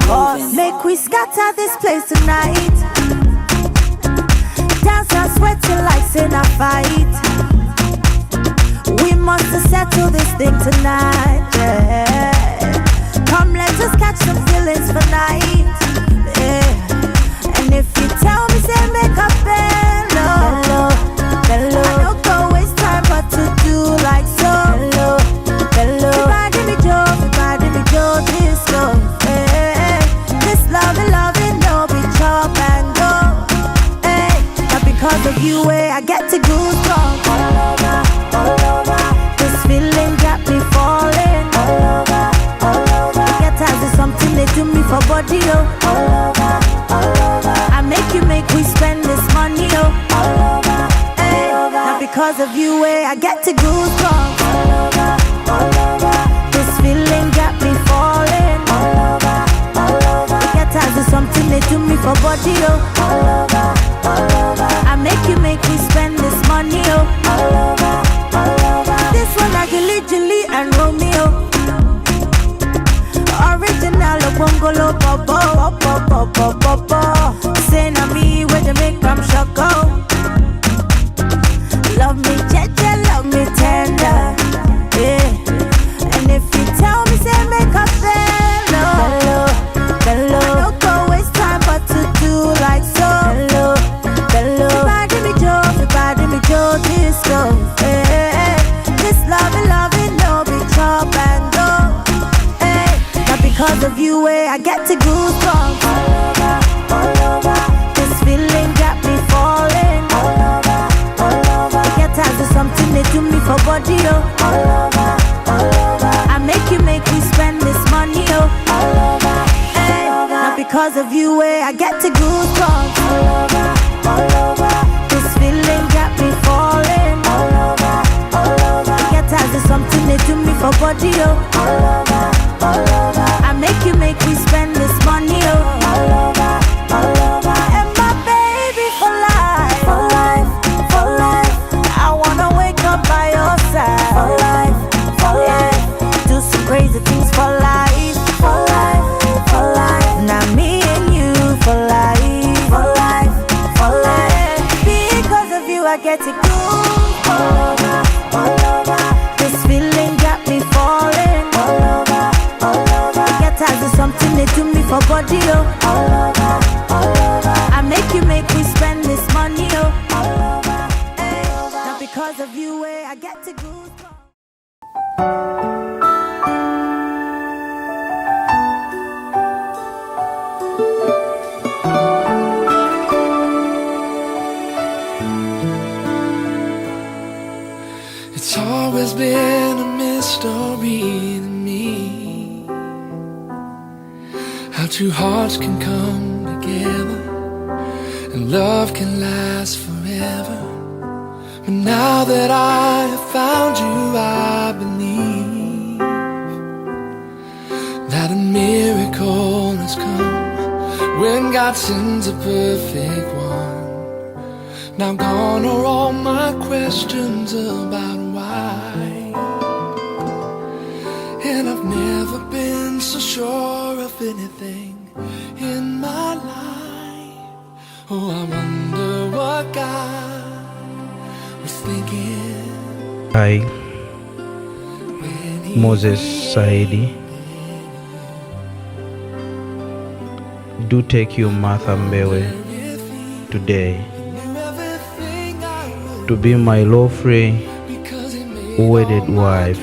moving. Make we scatter this place tonight. Dance and sweat till like sin a fight. We must settle this thing tonight, yeah. Come, let us catch some feelings for night, yeah. And if you tell me, say make a bello, bello, I don't go waste time but to do like so. Bello, bello. Everybody me Joe, disco, yeah. This loving, no be chop and go, yeah. Now because of you, I get to goosebumps all over. This feeling got me falling all over. Get as is something they do me for body, oh. All over. I make we spend this money, oh. All over. Hey. Now because of you, I get to goosebumps all over. This feeling got me falling all over. Get as is something they do me for body, oh. All over. I make we spend this money, oh. All over. This one like Julie and Romeo. Original Bongolo Bobo. Say na me where they make them shoko. Love me jeje, love me tender, yeah. And if you tell me say make a bello, I don't go waste time but to do like so. Bello. Everybody me Joe, disco, yeah. This loving, no be chop and go, hey. Now because of you, I get to goosebumps all over. This feeling got me falling all over. Get as is something they do me for body, oh. All over. I make we spend this money, oh. All over. Hey. Now because of you, I get to goosebumps all over. This feeling got me falling all over. Get as is something they do me for body, oh. All over. I make we spend this money, oh. All over. And my baby for life. I wanna wake up by your side for life. Do some crazy things for life. Now me and you for life. Because of you, I get to go all over. This feeling got me falling all over. Get as is something they do me for body, oh. All over. I make we spend this money, oh. All over. Hey. Now because of you, I get to go. It's always been a mystery to me how two hearts can come together and love can last forever. But now that I have found you, I believe that a miracle has come when God sends a perfect one. Now gone are all my questions about why, and I've never been so sure of anything in my life. Oh, I wonder what God was thinking. I, Moses Saidi, do take you Martha Mbewe today to be my lawfully wedded wife,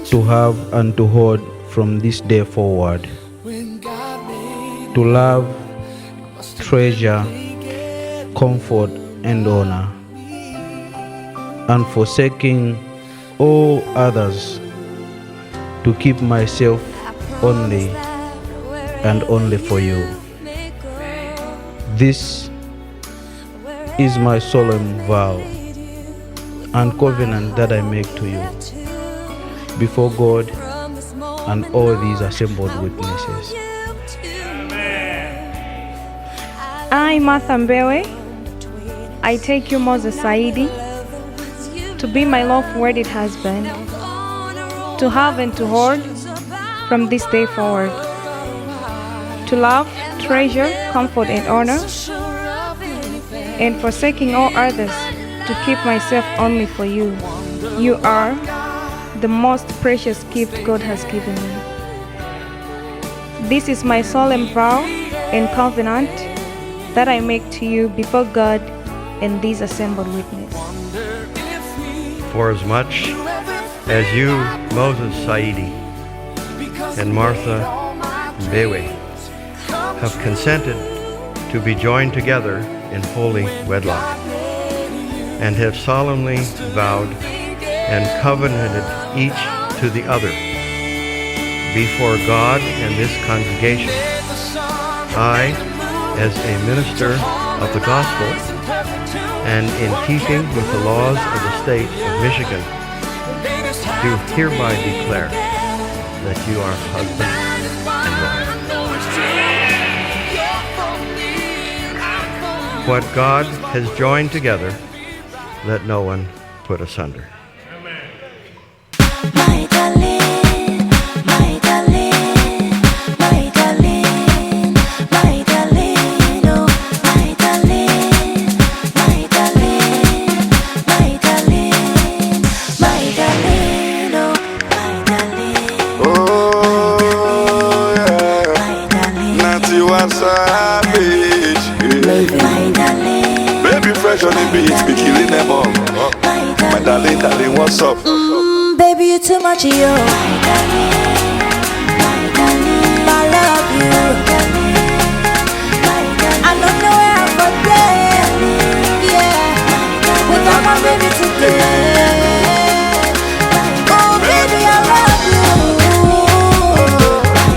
to have and to hold from this day forward, to love, treasure, comfort and honor, and forsaking all others, to keep myself only and only for you. This is my solemn vow and covenant that I make to you before God and all these assembled witnesses. I, Martha Mbewe, I take you, Moses Saidi, to be my lawful wedded husband, to have and to hold from this day forward, to love, treasure, comfort, and honor, and forsaking all others to keep myself only for you. You are the most precious gift God has given me. This is my solemn vow and covenant that I make to you before God and these assembled witnesses. For as much as you, Moses Saidi, and Martha Mbewe, have consented to be joined together in holy wedlock, and have solemnly vowed and covenanted each to the other before God and this congregation, I, as a minister of the gospel, and in keeping with the laws of the state of Michigan, do hereby declare that you are husband and wife. What God has joined together, let no one put asunder. My darling, my darling, my darling, my darling, oh, my darling, my darling, my darling, my darling, oh, my darling. Oh, yeah. My darling. Natty was savage. My darling. Baby fresh on the beat, be killing them all. My darling, darling, what's up? Baby, you too much, yo. My darling, my darling, I love you. I don't know where I'm from there. Yeah, without my baby today. Oh, baby, I love you.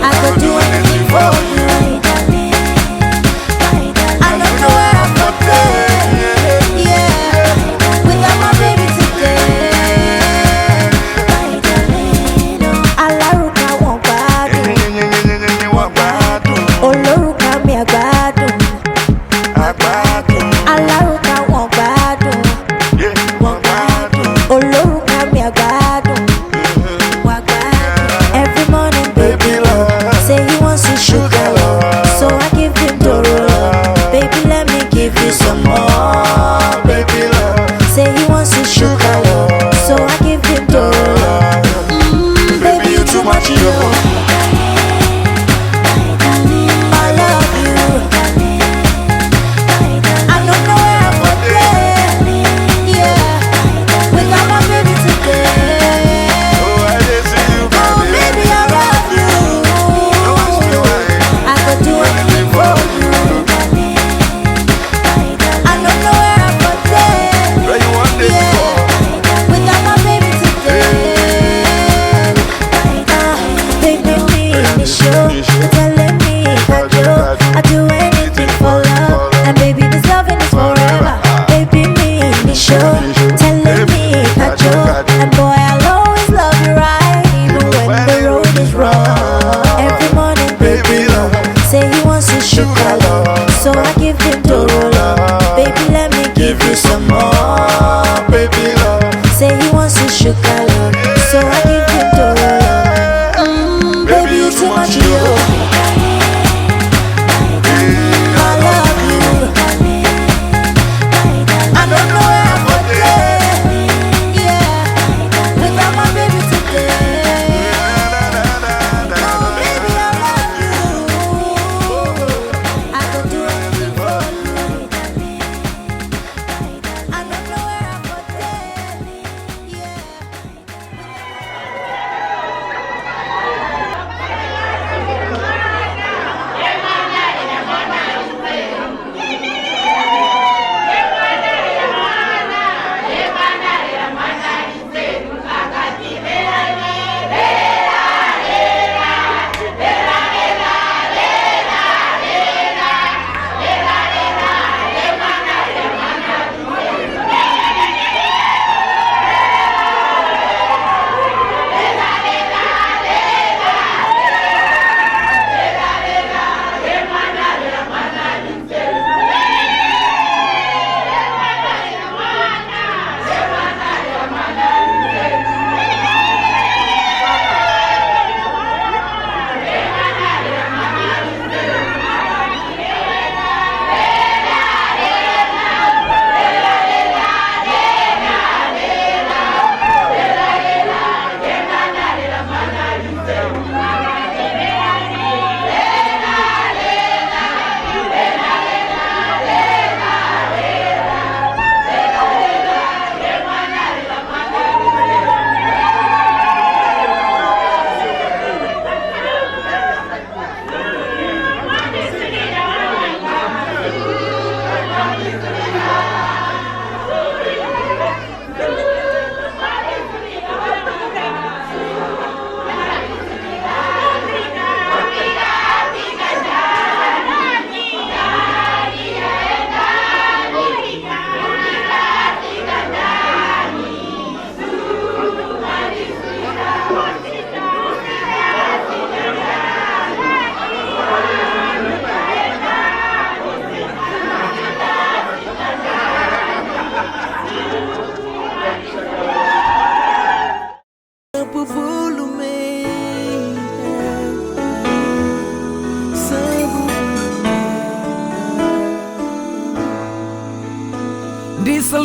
I could do anything for you. I don't know where I'm from there. Yeah, without my baby today. Alárùkà wọn gbádùn, olórùkà mi àgbádùn. Alárùkà wọn gbádùn, olórùkà mi àgbádùn. Every morning baby love, say he wants his sugar love, so I give him Doro love. Baby let me give you some more, baby love. Say he wants his sugar love, so I give him Doro love. Baby you too much, yo. I love you. I don't know where I'm from there. Yeah, without my baby today. Oh baby, I love you. I could do anything for you. I don't know where I'm from there. Yeah, without my baby today. Baby, me in the show, telling me that I do anything for love, and baby, this loving is forever. Baby, me in the show, telling me that and boy, I'll always love you right, even when the road is rough. Every morning, baby love, say he wants his sugar love, so I give him Doro love. Baby, let me give you some more, baby love. Say he wants his sugar love, so I give him Doro love. Baby, you too much, yo.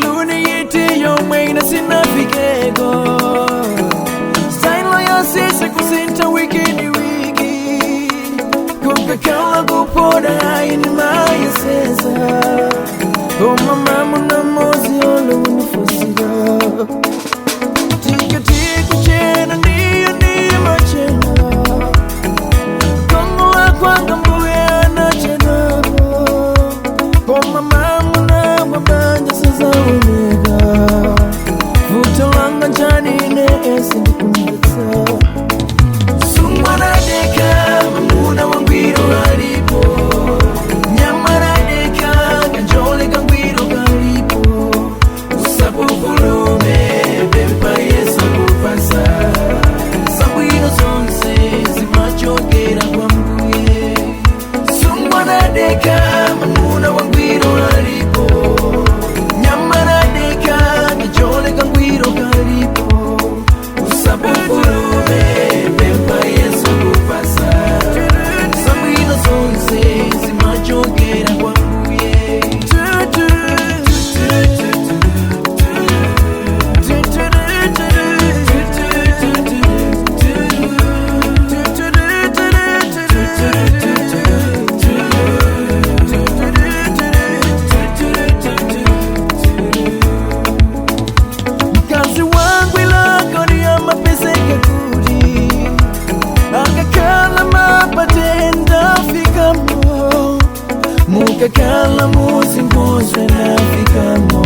saluni yiti yo mwaina sinafikego Style ya sisi kusinta wiki ni wiki Kukakala kupoda haini maya seza Oh mama muna mozi olo unifosiga Tika tiku chena ndiyo machena Kongo wa kwanga mbuya na chena Oh mama muna mabanja sasa unega Vuta wanga njani ne esi ndikumbetsa Sumwana deka mamuna wangwiro haripo Nyamara deka kanjole kangwiro haripo Usapo kulume bempa yesa kupasa Sabwino zonse zimachokera kwa mbuye Sumwana deka mamuna wangwiro haripo Nyamara deka kanjole kangwiro haripo Usapo kulume bempa yesa kupasa Sabwino zonse zimachokera kwa mbuye Mkazi wangu ilako ni ya mapeseke kuri Akakala mapatenda fikamo Mukakala musimposwe na fikamo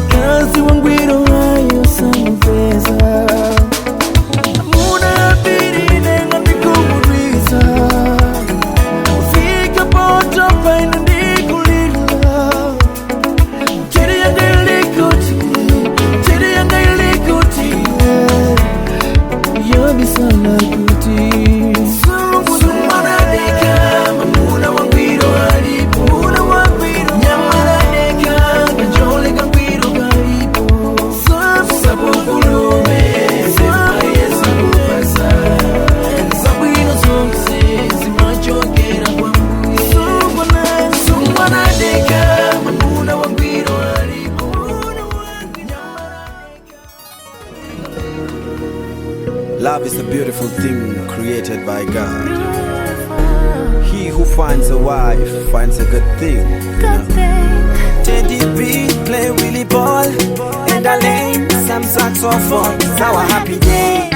Kazi wangu ilo hayo samupeza Muna abiri nenga nikumudwisa Ufika poto paina nikulila Chiri yanga ilikuti Chiri yanga ilikuti Yobi sana kuti Sumwana deka Mamuna wangwiro haripo Muna wangwiro Nyamara deka Kanjole kangwiro haripo Sabu kulume Sepa yesa kupasa Sabwino zonse Zimachokera kwa mbuye Sumwana deka Mamuna wangwiro haripo Nyamara deka Love is a beautiful thing created by God. He who finds a wife finds a good thing. Teddy B play Willie ball and I lane some saxophone. It's our happy day.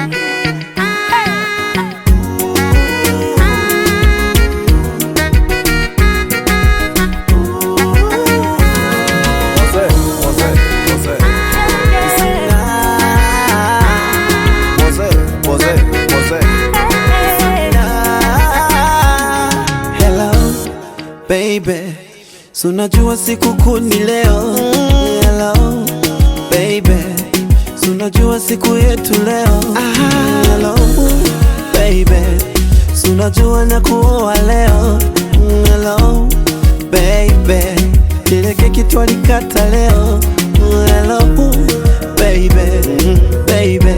Baby, so unajua siku kuu ni leo. Hello, baby, so unajua siku yetu leo. Hello, baby, so unajua na kuoa leo. Hello, baby, ile keki twalikata leo. Hello, baby, baby,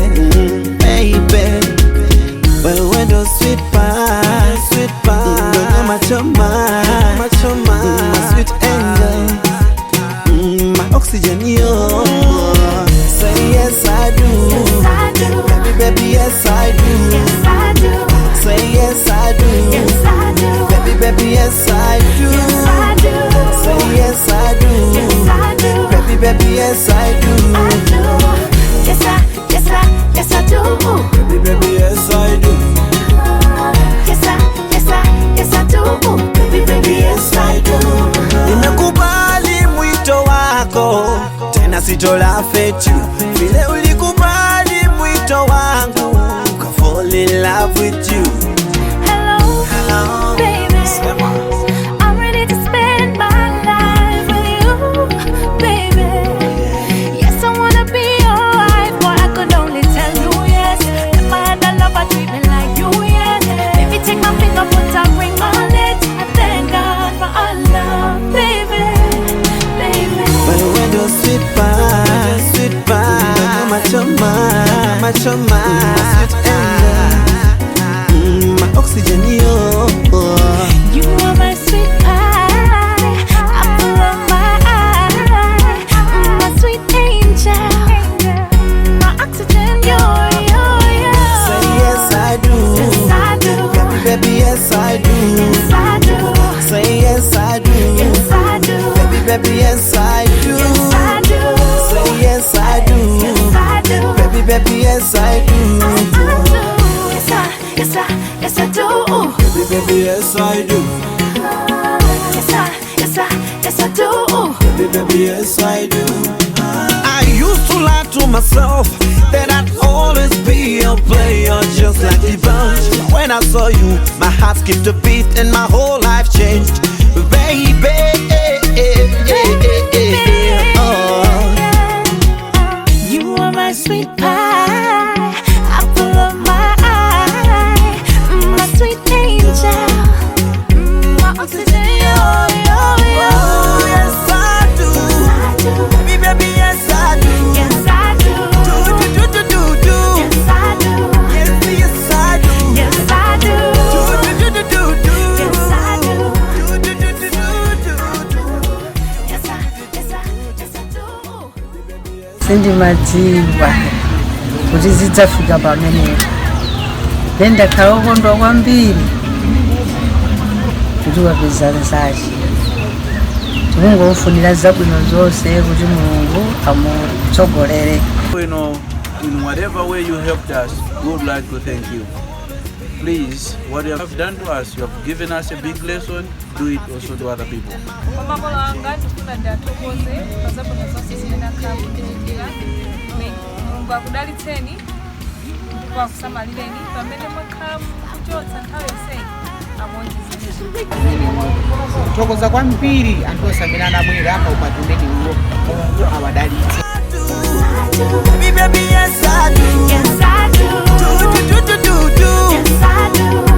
baby, wewe ndo sweet pie, sweet pie, machoma, machoma, my sweet angel, my oxygen, yo. Say yes I do, Yes I do. baby, baby, yes I do, Yes I do. say yes I do, Yes I do. baby, baby, yes I do, Yes I do. say yes I do, Yes I do. baby, baby, yes I do, I do. Yes I do. baby, baby, yes I do, Yes I do. Baby, yes I do. nimekubali mwito wako, tena sitola fetu, vile ulikubali mwito wangu, ka fall in love with you. Hello, Hello, baby. Sema. I'm ready to spend my life with you, baby. Yes, I wanna be your wife, but I could only tell you yes. Never had a lover treat me like you, yes. Baby, take my finger, put a ring on it. I thank God for our love, baby, baby. Wewe ndo sweet pie, sweet pie, yes I do. Yes I do. Say yes I do. Yes I do. Baby, baby, yes I do. Yes I do. Say yes I do. Yes I do. Baby, baby, yes I do. Yes I, yes I, yes I do. Baby, baby, yes I do. Yes I, yes I, yes I do. Baby, baby, yes I do. I used to lie to myself that I'd always be a player just like the bunch. When I saw you, my heart skipped a beat and my whole life changed. Baby, you are my sweet pie, apple of my eye, my sweet angel, my oxygen, yo. yes I do. Baby, baby, yes I do. Yes I do. Do. Yes I do. Yes I do. Yes I do. Do. Yes I do. Sindimadziwa kuti zidzafika pamenepo. Ndakhaokondwa kwambiri kuti wapezana sachi. Tikungofunira zabwino zonse kuti Mulungu amutsogolere. In whatever way you helped us, we would like to thank you. Please, what you have done to us, you have given us a big lesson, do it also to other people. Tokoza kwambiri anthu osamira anabwera apa upatumeni uwo Mulungu awadalitse. Baby, baby, yes I do. Yes I do. Do. Yes I do.